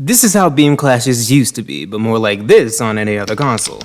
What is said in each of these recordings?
This is how beam clashes used to be, but more like this on any other console.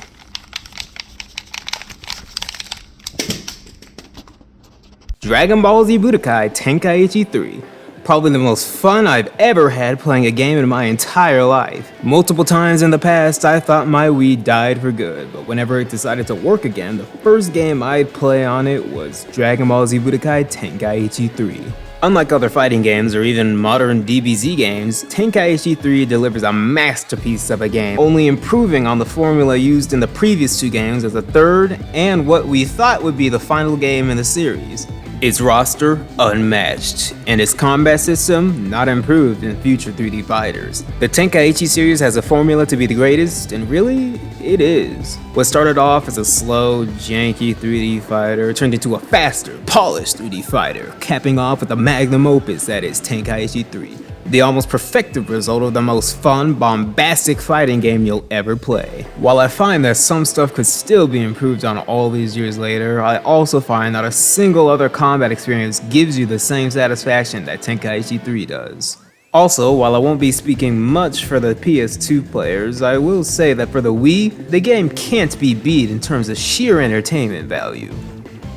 Dragon Ball Z Budokai Tenkaichi 3. Probably the most fun I've ever had playing a game in my entire life. Multiple times in the past, I thought my Wii died for good, but whenever it decided to work again, the first game I'd play on it was Dragon Ball Z Budokai Tenkaichi 3. Unlike other fighting games or even modern DBZ games, Tenkaichi 3 delivers a masterpiece of a game, only improving on the formula used in the previous two games as a third and what we thought would be the final game in the series. Its roster, unmatched, and its combat system, not improved in future 3D fighters. The Tenkaichi series has a formula to be the greatest, and really, it is. What started off as a slow, janky 3D fighter turned into a faster, polished 3D fighter, capping off with the magnum opus that is Tenkaichi 3. The almost perfected result of the most fun, bombastic fighting game you'll ever play. While I find that some stuff could still be improved on all these years later, I also find that a single other combat experience gives you the same satisfaction that Tenkaichi 3 does. Also, while I won't be speaking much for the PS2 players, I will say that for the Wii, the game can't be beat in terms of sheer entertainment value.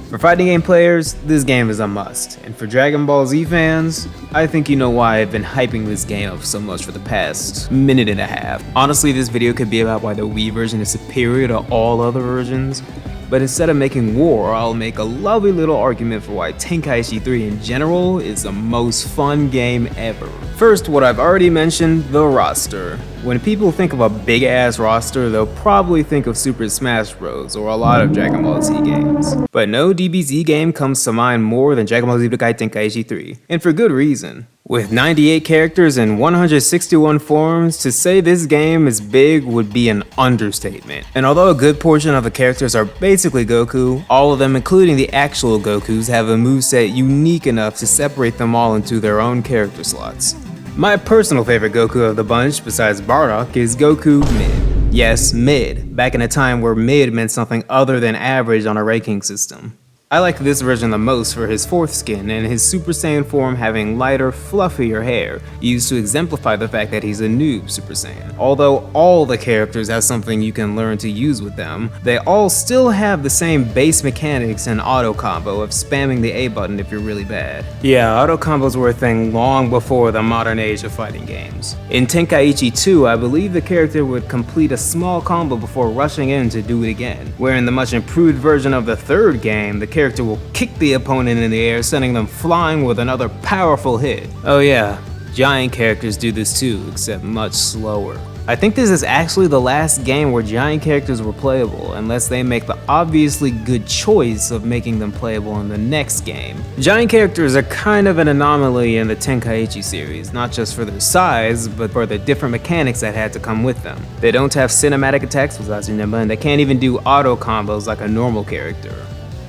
For fighting game players, this game is a must, and for Dragon Ball Z fans, I think you know why I've been hyping this game up so much for the past minute and a half. Honestly, this video could be about why the Wii version is superior to all other versions, but instead of making war, I'll make a lovely little argument for why Tenkaichi 3 in general is the most fun game ever. First, what I've already mentioned, the roster. When people think of a big ass roster, they'll probably think of Super Smash Bros. Or a lot of Dragon Ball Z games. But no DBZ game comes to mind more than Dragon Ball Z Budokai Tenkaichi 3, and for good reason. With 98 characters and 161 forms, to say this game is big would be an understatement. And although a good portion of the characters are basically Goku, all of them, including the actual Gokus, have a moveset unique enough to separate them all into their own character slots. My personal favorite Goku of the bunch, besides Bardock, is Goku Mid. Yes, Mid, back in a time where Mid meant something other than average on a ranking system. I like this version the most for his fourth skin and his Super Saiyan form having lighter, fluffier hair, used to exemplify the fact that he's a noob Super Saiyan. Although all the characters have something you can learn to use with them, they all still have the same base mechanics and auto combo of spamming the A button if you're really bad. Yeah, auto combos were a thing long before the modern age of fighting games. In Tenkaichi 2, I believe the character would complete a small combo before rushing in to do it again, where in the much improved version of the third game, the character will kick the opponent in the air, sending them flying with another powerful hit. Oh yeah, giant characters do this too, except much slower. I think this is actually the last game where giant characters were playable, unless they make the obviously good choice of making them playable in the next game. Giant characters are kind of an anomaly in the Tenkaichi series, not just for their size, but for the different mechanics that had to come with them. They don't have cinematic attacks with Azunema, and they can't even do auto combos like a normal character.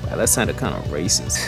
Wow, that sounded kind of racist.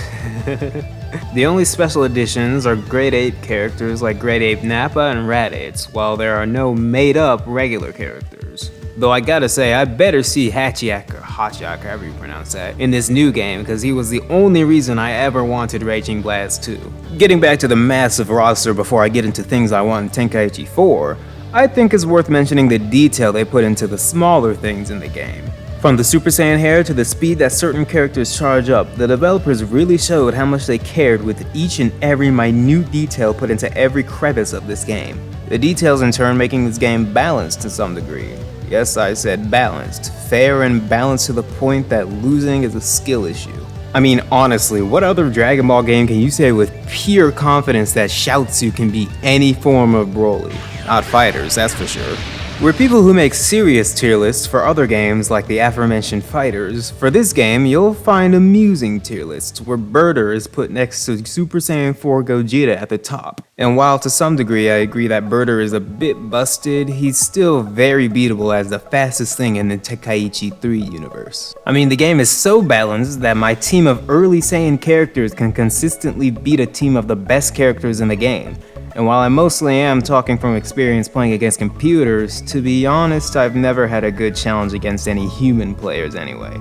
The only special additions are Grade 8 characters like Grade 8 Nappa and Raditz, while there are no made-up regular characters. Though I gotta say, I better see Hachiak or Hachiak, however you pronounce that, in this new game, because he was the only reason I ever wanted Raging Blast 2. Getting back to the massive roster before I get into things I want in Tenkaichi 4, I think it's worth mentioning the detail they put into the smaller things in the game. From the Super Saiyan hair to the speed that certain characters charge up, the developers really showed how much they cared with each and every minute detail put into every crevice of this game. The details in turn making this game balanced to some degree. Yes, I said balanced. Fair and balanced to the point that losing is a skill issue. I mean, honestly, what other Dragon Ball game can you say with pure confidence that Shoutsu can beat any form of Broly? Not fighters, that's for sure. We're people who make serious tier lists for other games like the aforementioned fighters. For this game, you'll find amusing tier lists where Birder is put next to Super Saiyan 4 Gogeta at the top. And while to some degree I agree that Birder is a bit busted, he's still very beatable as the fastest thing in the Tenkaichi 3 universe. I mean, the game is so balanced that my team of early Saiyan characters can consistently beat a team of the best characters in the game. And while I mostly am talking from experience playing against computers, to be honest, I've never had a good challenge against any human players anyway.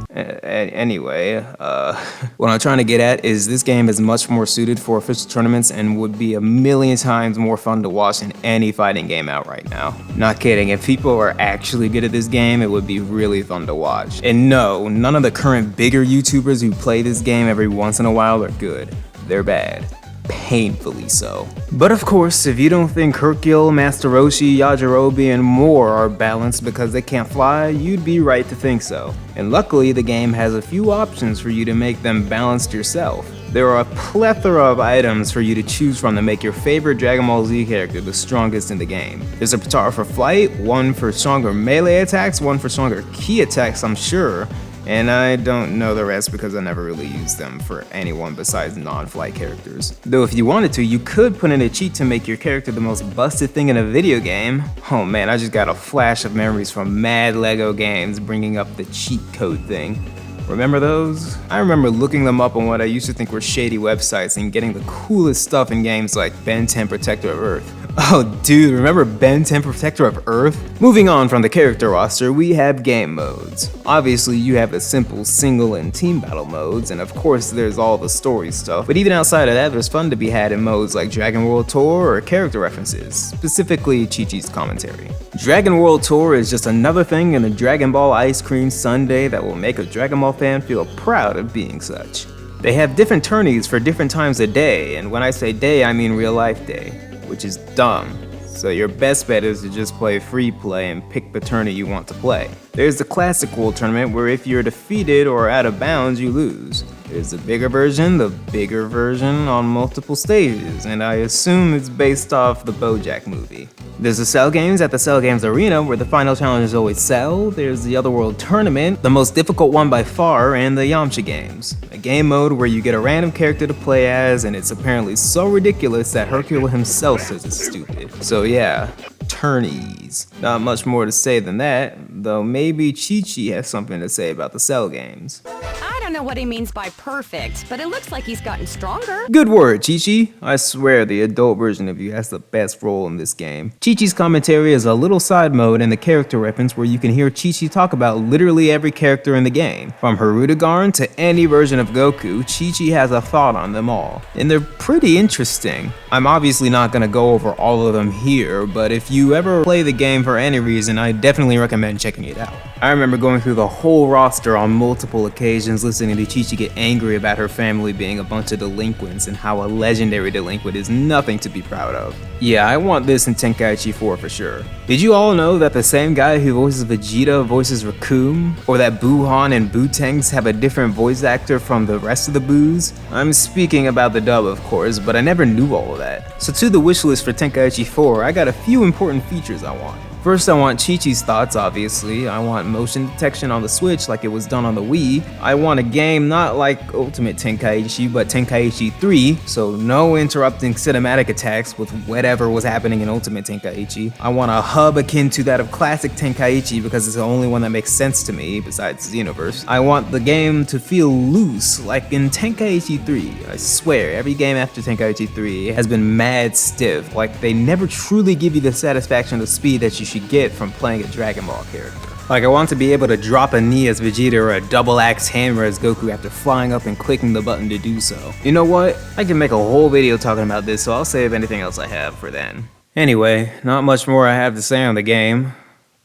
What I'm trying to get at is this game is much more suited for official tournaments and would be a million times more fun to watch than any fighting game out right now. Not kidding, if people are actually good at this game, it would be really fun to watch. And no, none of the current bigger YouTubers who play this game every once in a while are good. They're bad. Painfully so. But of course, if you don't think Hercule, Master Roshi, Yajirobe, and more are balanced because they can't fly, you'd be right to think so. And luckily, the game has a few options for you to make them balanced yourself. There are a plethora of items for you to choose from to make your favorite Dragon Ball Z character the strongest in the game. There's a Potara for flight, one for stronger melee attacks, one for stronger ki attacks, I'm sure, and I don't know the rest because I never really used them for anyone besides non-flight characters. Though if you wanted to, you could put in a cheat to make your character the most busted thing in a video game. Oh man, I just got a flash of memories from mad LEGO games bringing up the cheat code thing. Remember those? I remember looking them up on what I used to think were shady websites and getting the coolest stuff in games like Ben 10 Protector of Earth. Oh dude, remember Ben 10 Protector of Earth? Moving on from the character roster, we have game modes. Obviously you have the simple single and team battle modes, and of course there's all the story stuff, but even outside of that there's fun to be had in modes like Dragon World Tour or character references, specifically Chi-Chi's commentary. Dragon World Tour is just another thing in a Dragon Ball ice cream sundae that will make a Dragon Ball fan feel proud of being such. They have different tourneys for different times of day, and when I say day I mean real life day, which is dumb. So your best bet is to just play free play and pick the tourney you want to play. There's the Classic World Tournament where if you're defeated or out of bounds, you lose. There's the bigger version on multiple stages, and I assume it's based off the BoJack movie. There's the Cell Games at the Cell Games Arena where the final challenge is always Cell. There's the Otherworld Tournament, the most difficult one by far, and the Yamcha Games, a game mode where you get a random character to play as, and it's apparently so ridiculous that Hercule himself says it's stupid. So yeah, tourneys. Not much more to say than that, though maybe Chi-Chi has something to say about the Cell Games. I don't know what he means by perfect, but it looks like he's gotten stronger. Good word, Chi-Chi. I swear the adult version of you has the best role in this game. Chi-Chi's commentary is a little side mode in the character reference where you can hear Chi-Chi talk about literally every character in the game. From Hirudegarn to any version of Goku, Chi-Chi has a thought on them all. And they're pretty interesting. I'm obviously not gonna go over all of them here, but if you ever play the game for any reason, I definitely recommend checking it out. I remember going through the whole roster on multiple occasions listening to Chi-Chi get angry about her family being a bunch of delinquents and how a legendary delinquent is nothing to be proud of. Yeah, I want this in Tenkaichi 4 for sure. Did you all know that the same guy who voices Vegeta voices Raccoon? Or that Buhan and Bootangs have a different voice actor from the rest of the Boos? I'm speaking about the dub of course, but I never knew all of that. So to the wishlist for Tenkaichi 4, I got a few important features I want. First, I want Chi-Chi's thoughts, obviously. I want motion detection on the Switch like it was done on the Wii. I want a game not like Ultimate Tenkaichi, but Tenkaichi 3, so no interrupting cinematic attacks with whatever was happening in Ultimate Tenkaichi. I want a hub akin to that of Classic Tenkaichi because it's the only one that makes sense to me besides Xenoverse. I want the game to feel loose, like in Tenkaichi 3. I swear, every game after Tenkaichi 3 has been mad stiff, like they never truly give you the satisfaction of speed that you should get from playing a Dragon Ball character. Like I want to be able to drop a knee as Vegeta or a double axe hammer as Goku after flying up and clicking the button to do so. You know what? I can make a whole video talking about this, so I'll save anything else I have for then. Anyway, not much more I have to say on the game.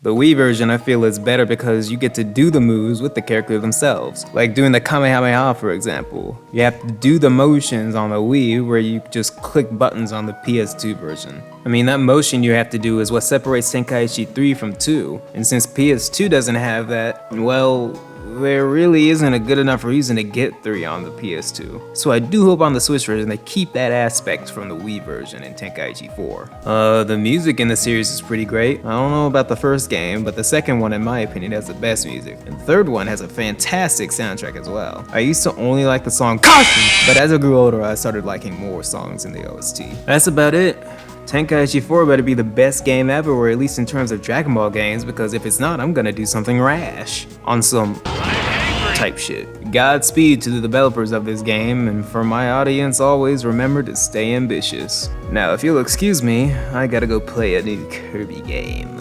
The Wii version I feel is better because you get to do the moves with the character themselves, like doing the Kamehameha for example. You have to do the motions on the Wii where you just click buttons on the PS2 version. I mean that motion you have to do is what separates Tenkaichi 3 from 2, and since PS2 doesn't have that, well, there really isn't a good enough reason to get 3 on the PS2. So I do hope on the Switch version they keep that aspect from the Wii version in Tenkaichi 4. The music in the series is pretty great. I don't know about the first game, but the second one in my opinion has the best music. And the third one has a fantastic soundtrack as well. I used to only like the song Caution, but as I grew older I started liking more songs in the OST. That's about it. Tenkaichi 4 better be the best game ever, or at least in terms of Dragon Ball games, because if it's not, I'm gonna do something rash. On some type shit. Godspeed to the developers of this game, and for my audience, always remember to stay ambitious. Now, if you'll excuse me, I gotta go play a new Kirby game.